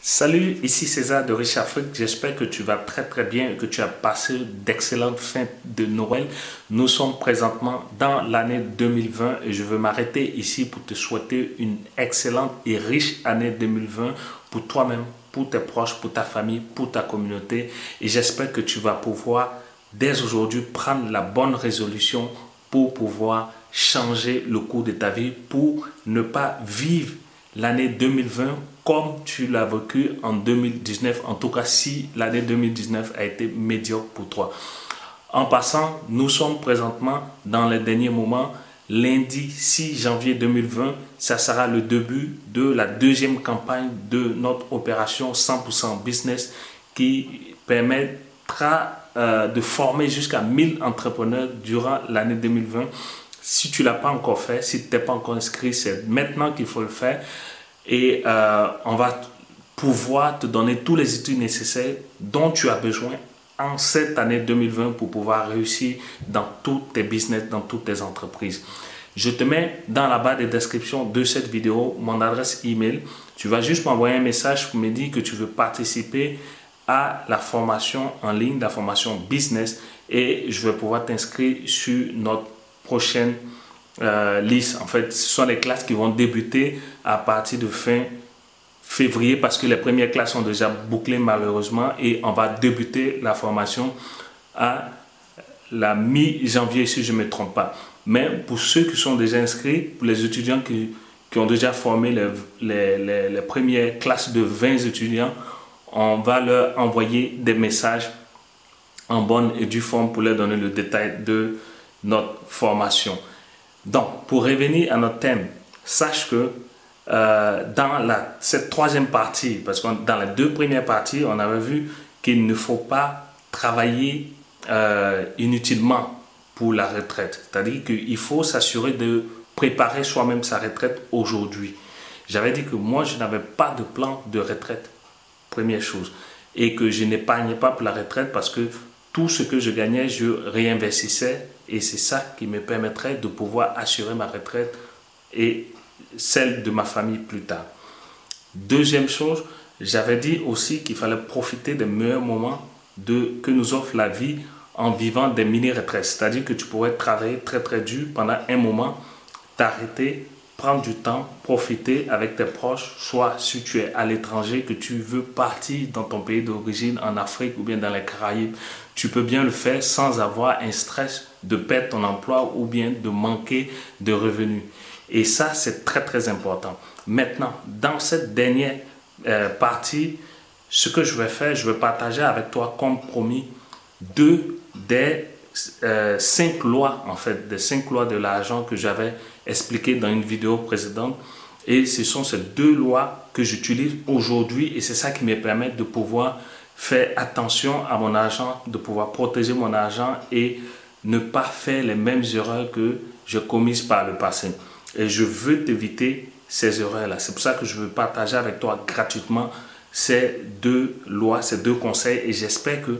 Salut, ici César de Riche Afrique. J'espère que tu vas très bien et que tu as passé d'excellentes fins de Noël. Nous sommes présentement dans l'année 2020 et je veux m'arrêter ici pour te souhaiter une excellente et riche année 2020 pour toi-même, pour tes proches, pour ta famille, pour ta communauté. Et j'espère que tu vas pouvoir dès aujourd'hui prendre la bonne résolution pour pouvoir changer le cours de ta vie, pour ne pas vivre l'année 2020 comme tu l'as vécu en 2019, en tout cas si l'année 2019 a été médiocre pour toi. En passant, nous sommes présentement dans les derniers moments. Lundi 6 janvier 2020, ça sera le début de la deuxième campagne de notre opération 100% business qui permettra de former jusqu'à 1000 entrepreneurs durant l'année 2020. Si tu ne l'as pas encore fait, si tu n'es pas encore inscrit, c'est maintenant qu'il faut le faire. Et on va pouvoir te donner tous les outils nécessaires dont tu as besoin en cette année 2020 pour pouvoir réussir dans tous tes business, dans toutes tes entreprises. Je te mets dans la barre de description de cette vidéo mon adresse email. Tu vas juste m'envoyer un message pour me dire que tu veux participer à la formation en ligne, la formation business, et je vais pouvoir t'inscrire sur notre prochaine liste. En fait, ce sont les classes qui vont débuter à partir de fin février parce que les premières classes sont déjà bouclées malheureusement et on va débuter la formation à la mi-janvier si je ne me trompe pas. Mais pour ceux qui sont déjà inscrits, pour les étudiants qui ont déjà formé les premières classes de 20 étudiants, on va leur envoyer des messages en bonne et due forme pour leur donner le détail de notre formation. Donc, pour revenir à notre thème, sache que dans cette troisième partie, parce que dans les deux premières parties, on avait vu qu'il ne faut pas travailler inutilement pour la retraite. C'est-à-dire qu'il faut s'assurer de préparer soi-même sa retraite aujourd'hui. J'avais dit que moi, je n'avais pas de plan de retraite, première chose, et que je n'épargnais pas pour la retraite parce que tout ce que je gagnais, je réinvestissais et c'est ça qui me permettrait de pouvoir assurer ma retraite et celle de ma famille plus tard. Deuxième chose, j'avais dit aussi qu'il fallait profiter des meilleurs moments que nous offre la vie en vivant des mini-retraites. C'est-à-dire que tu pourrais travailler très dur pendant un moment, t'arrêter, prendre du temps, profiter avec tes proches, soit si tu es à l'étranger, que tu veux partir dans ton pays d'origine, en Afrique ou bien dans les Caraïbes, tu peux bien le faire sans avoir un stress de perdre ton emploi ou bien de manquer de revenus. Et ça, c'est très important. Maintenant, dans cette dernière partie, ce que je vais faire, je vais partager avec toi, comme promis, deux des 5 lois, en fait, des 5 lois de l'argent que j'avais expliqué dans une vidéo précédente. Et ce sont ces 2 lois que j'utilise aujourd'hui et c'est ça qui me permet de pouvoir faire attention à mon argent, de pouvoir protéger mon argent et ne pas faire les mêmes erreurs que j'ai commises par le passé. Et je veux t'éviter ces erreurs-là. C'est pour ça que je veux partager avec toi gratuitement ces 2 lois, ces 2 conseils et j'espère que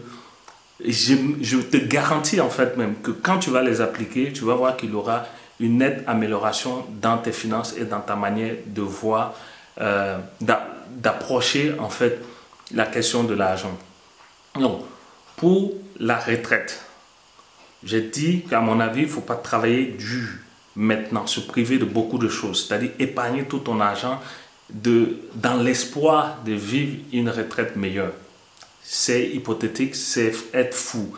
je te garantis en fait même que quand tu vas les appliquer, tu vas voir qu'il y aura une nette amélioration dans tes finances et dans ta manière de voir, d'approcher en fait la question de l'argent. Donc, pour la retraite, j'ai dit qu'à mon avis, il ne faut pas travailler dur maintenant, se priver de beaucoup de choses, c'est-à-dire épargner tout ton argent dans l'espoir de vivre une retraite meilleure. C'est hypothétique, c'est être fou.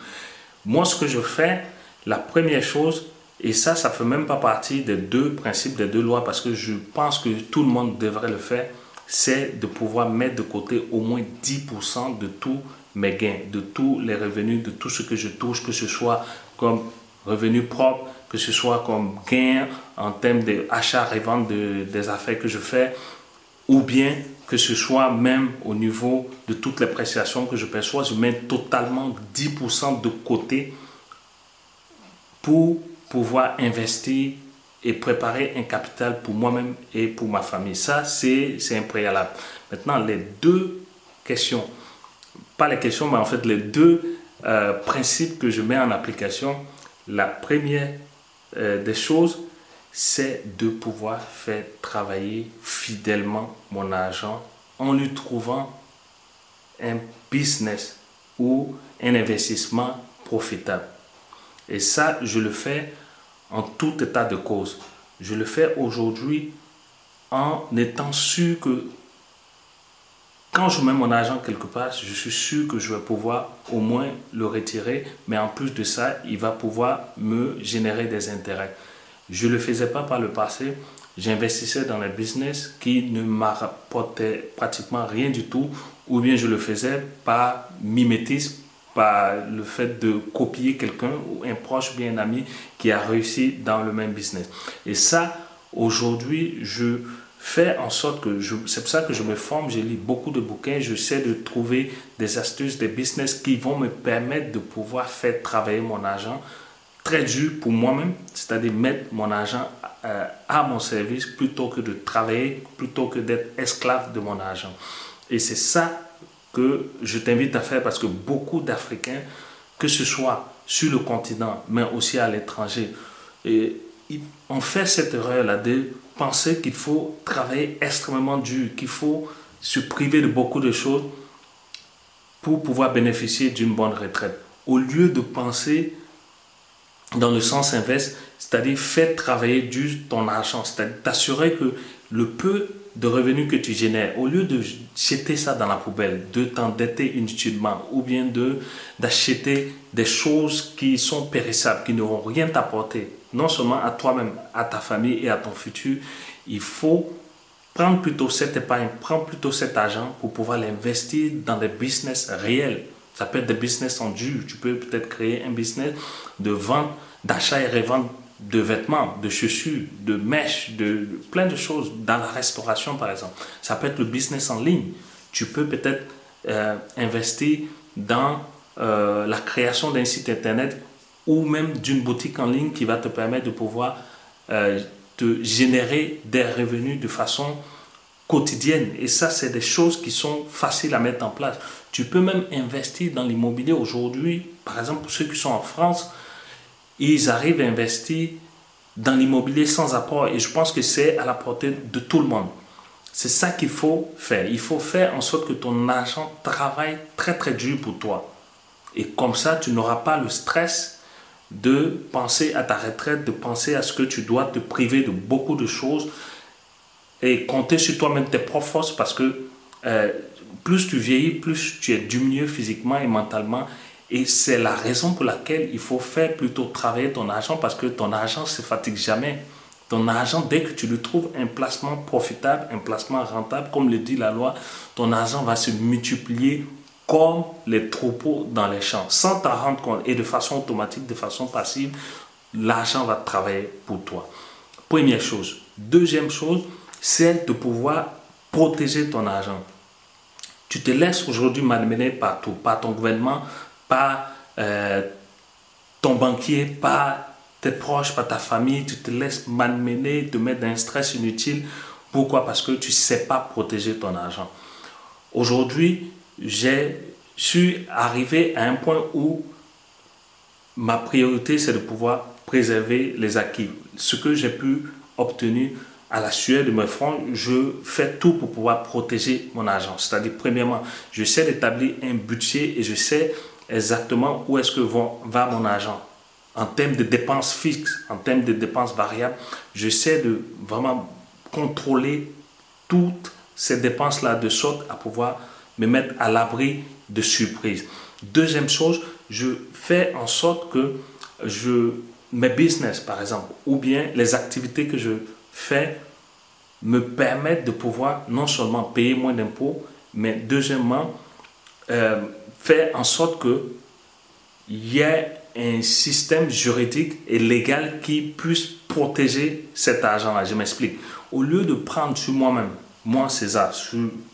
Moi, ce que je fais, la première chose, et ça ne fait même pas partie des 2 principes, des 2 lois, parce que je pense que tout le monde devrait le faire, c'est de pouvoir mettre de côté au moins 10% de tous mes gains, de tous les revenus, de tout ce que je touche, que ce soit comme revenu propre, que ce soit comme gain en termes d'achat et vente des affaires que je fais, ou bien que ce soit même au niveau de toutes les prestations que je perçois, je mets totalement 10% de côté pour pouvoir investir et préparer un capital pour moi-même et pour ma famille. Ça, c'est un préalable. Maintenant, les 2 questions, pas les questions, mais en fait les 2 principes que je mets en application. La première des choses, c'est de pouvoir faire travailler fidèlement mon argent en lui trouvant un business ou un investissement profitable. Et ça, je le fais en tout état de cause. Je le fais aujourd'hui en étant sûr que quand je mets mon argent quelque part, je suis sûr que je vais pouvoir au moins le retirer, mais en plus de ça, il va pouvoir me générer des intérêts. Je ne le faisais pas par le passé. J'investissais dans les business qui ne m'apportaient pratiquement rien du tout, ou bien je le faisais par mimétisme, par le fait de copier quelqu'un ou un proche, bien un ami qui a réussi dans le même business. Et ça, aujourd'hui, je fais en sorte que, c'est pour ça que je me forme, je lis beaucoup de bouquins, j'essaie de trouver des astuces, des business qui vont me permettre de pouvoir faire travailler mon argent très dur pour moi-même, c'est-à-dire mettre mon argent à mon service plutôt que de travailler, plutôt que d'être esclave de mon argent. Et c'est ça que je t'invite à faire parce que beaucoup d'Africains, que ce soit sur le continent, mais aussi à l'étranger, on fait cette erreur-là de penser qu'il faut travailler extrêmement dur, qu'il faut se priver de beaucoup de choses pour pouvoir bénéficier d'une bonne retraite. Au lieu de penser dans le sens inverse, c'est-à-dire faire travailler dur ton argent, c'est-à-dire t'assurer que le peu de revenus que tu génères, au lieu de jeter ça dans la poubelle, de t'endetter inutilement ou bien d'acheter des choses qui sont périssables, qui n'auront rien t'apporter, non seulement à toi-même, à ta famille et à ton futur, il faut prendre plutôt cette épargne, prendre plutôt cet argent pour pouvoir l'investir dans des business réels. Ça peut être des business en dur. Tu peux peut-être créer un business de vente, d'achat et revente de vêtements, de chaussures, de mèches, de plein de choses dans la restauration par exemple. Ça peut être le business en ligne. Tu peux peut-être investir dans la création d'un site internet ou même d'une boutique en ligne qui va te permettre de pouvoir te générer des revenus de façon quotidienne. Et ça, c'est des choses qui sont faciles à mettre en place. Tu peux même investir dans l'immobilier aujourd'hui. Par exemple, pour ceux qui sont en France, ils arrivent à investir dans l'immobilier sans apport. Et je pense que c'est à la portée de tout le monde. C'est ça qu'il faut faire. Il faut faire en sorte que ton argent travaille très très dur pour toi. Et comme ça, tu n'auras pas le stress de penser à ta retraite, de penser à ce que tu dois te priver de beaucoup de choses et compter sur toi-même tes propres forces parce que plus tu vieillis, plus tu es diminué physiquement et mentalement. Et c'est la raison pour laquelle il faut faire plutôt travailler ton argent parce que ton argent ne se fatigue jamais. Ton argent, dès que tu lui trouves un placement profitable, un placement rentable, comme le dit la loi, ton argent va se multiplier comme les troupeaux dans les champs. Sans t'en rendre compte et de façon automatique, de façon passive, l'argent va travailler pour toi. Première chose. Deuxième chose, c'est de pouvoir protéger ton argent. Tu te laisses aujourd'hui malmener par tout, par ton gouvernement, par ton banquier, par tes proches, par ta famille. Tu te laisses malmener, te mettre dans un stress inutile. Pourquoi? Parce que tu ne sais pas protéger ton argent. Aujourd'hui, je suis arrivé à un point où ma priorité, c'est de pouvoir préserver les acquis. Ce que j'ai pu obtenir à la sueur de mes fronts, je fais tout pour pouvoir protéger mon argent. C'est-à-dire, premièrement, je sais d'établir un budget et je sais exactement où est-ce que va mon argent. En termes de dépenses fixes, en termes de dépenses variables, je sais de vraiment contrôler toutes ces dépenses-là de sorte à pouvoir me mettre à l'abri de surprises. Deuxième chose, je fais en sorte que mes business, par exemple, ou bien les activités que je fais me permettent de pouvoir non seulement payer moins d'impôts, mais deuxièmement, faire en sorte qu'il y ait un système juridique et légal qui puisse protéger cet argent-là. Je m'explique. Au lieu de prendre sur moi-même, moi César,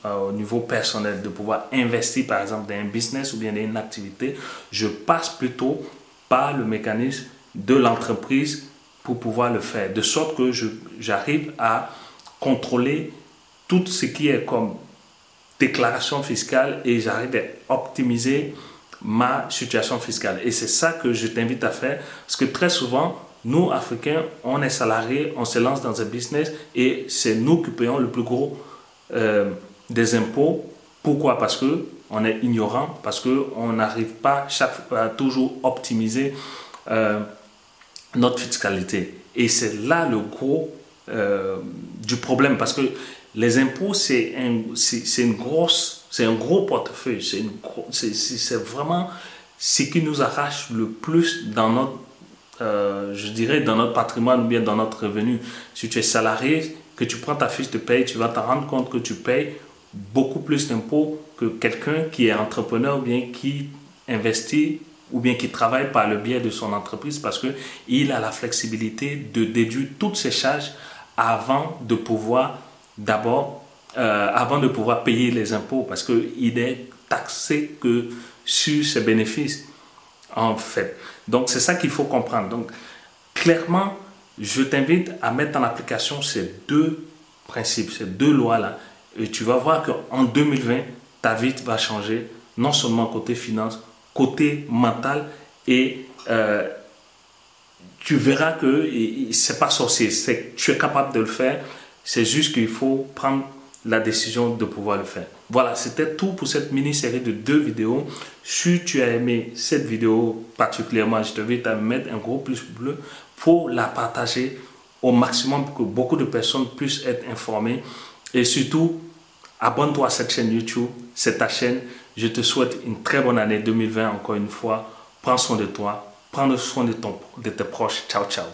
au niveau personnel, de pouvoir investir par exemple dans un business ou bien dans une activité, je passe plutôt par le mécanisme de l'entreprise pour pouvoir le faire. De sorte que j'arrive à contrôler tout ce qui est comme déclaration fiscale et j'arrive à optimiser ma situation fiscale. Et c'est ça que je t'invite à faire parce que très souvent, nous, Africains, on est salariés, on se lance dans un business et c'est nous qui payons le plus gros des impôts. Pourquoi? Parce que on est ignorant, parce qu'on n'arrive pas à toujours optimiser notre fiscalité. Et c'est là le gros du problème, parce que les impôts, c'est un gros portefeuille, c'est vraiment ce qui nous arrache le plus dans notre, je dirais, dans notre patrimoine ou bien dans notre revenu. Si tu es salarié, que tu prends ta fiche de paye, tu vas te rendre compte que tu payes beaucoup plus d'impôts que quelqu'un qui est entrepreneur ou bien qui investit ou bien qui travaille par le biais de son entreprise, parce qu'il a la flexibilité de déduire toutes ses charges avant de pouvoir payer les impôts, parce qu'il est taxé que sur ses bénéfices, en fait. Donc, c'est ça qu'il faut comprendre. Donc, clairement, je t'invite à mettre en application ces deux principes, ces deux lois-là. Et tu vas voir qu'en 2020, ta vie va changer, non seulement côté finance, côté mental, et tu verras que c'est pas sorcier, tu es capable de le faire, c'est juste qu'il faut prendre la décision de pouvoir le faire. Voilà, c'était tout pour cette mini-série de 2 vidéos. Si tu as aimé cette vidéo particulièrement, je t'invite à mettre un gros pouce bleu pour la partager au maximum pour que beaucoup de personnes puissent être informées. Et surtout, abonne-toi à cette chaîne YouTube, c'est ta chaîne. Je te souhaite une très bonne année 2020 encore une fois. Prends soin de toi, prends soin de tes proches. Ciao, ciao.